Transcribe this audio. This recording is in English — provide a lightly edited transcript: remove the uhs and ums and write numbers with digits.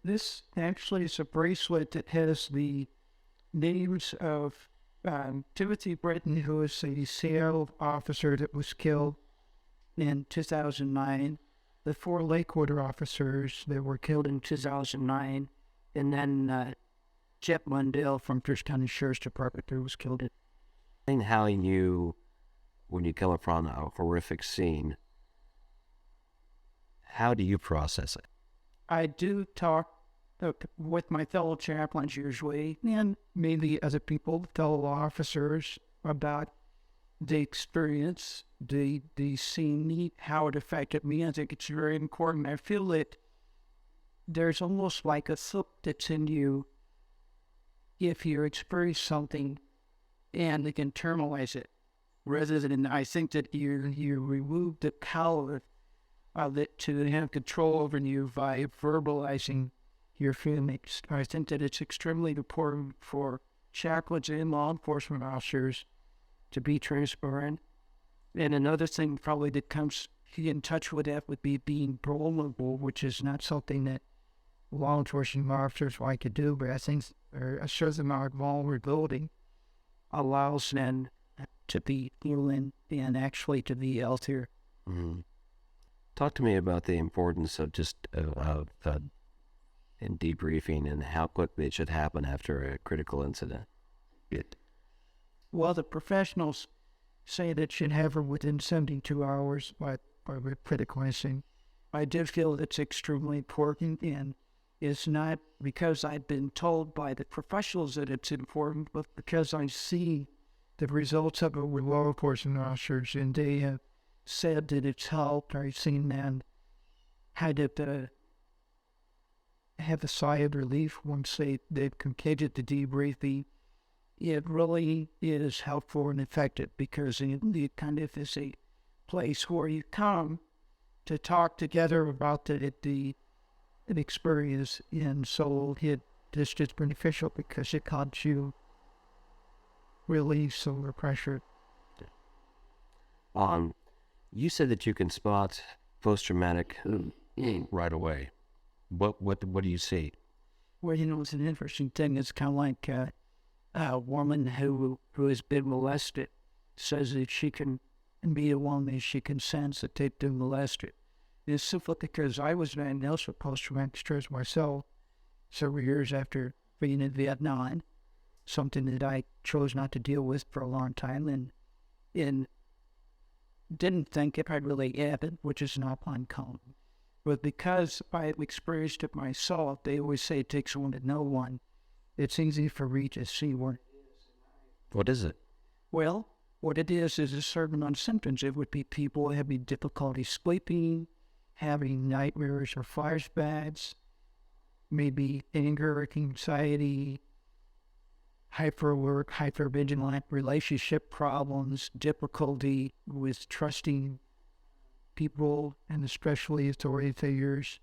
This actually is a bracelet that has the names of Timothy Britton, who was a SEAL officer that was killed in 2009, the four Lakewood officers that were killed in 2009, and then Jet Mundell from Pierce County Sheriff's Department who was killed in. And how when you come upon a horrific scene, how do you process it? I do talk with my fellow chaplains usually, and maybe other people, fellow officers, about the experience, the scene, how it affected me. I think it's very important. I feel that there's almost like a slip that's in you if you experience something and you can internalize it, rather than I think that you remove the power of it to have control over you by verbalizing your feelings. I think that it's extremely important for chaplains and law enforcement officers to be transparent. And another thing probably that comes in touch with that would be being vulnerable, which is not something that law enforcement officers like to do, but I think a certain amount of vulnerability allows them to be human and actually to be healthier. Mm-hmm. Talk to me about the importance of just in debriefing and how quickly it should happen after a critical incident. Well, the professionals say that it should happen within 72 hours by critical incident. I do feel it's extremely important, and it's not because I've been told by the professionals that it's important, but because I see the results of it with law enforcement officers, and they have said that it's helped. I've seen them had to have a sigh of relief once they've completed the debriefing. It really is helpful and effective because it kind of is a place where you come to talk together about the experience, and so it's just beneficial because it helps you relieve some of the pressure. You said that you can spot post-traumatic right away. What do you see? Well, it's an interesting thing. It's kind of like a woman who has been molested says that she can be a woman that she can sense that they've been molested. It's simply because I was diagnosed with post-traumatic stress myself several years after being in Vietnam, something that I chose not to deal with for a long time, and didn't think it had really happened, which is not uncommon. But because I've experienced it myself, they always say it takes one to know one. It's easy for me to see what it is. What is it? Well, what it is a certain amount of symptoms. It would be people having difficulty sleeping, having nightmares or flashbacks, maybe anger, anxiety, hyperalert, hypervigilant, relationship problems, difficulty with trusting people, and especially authority figures.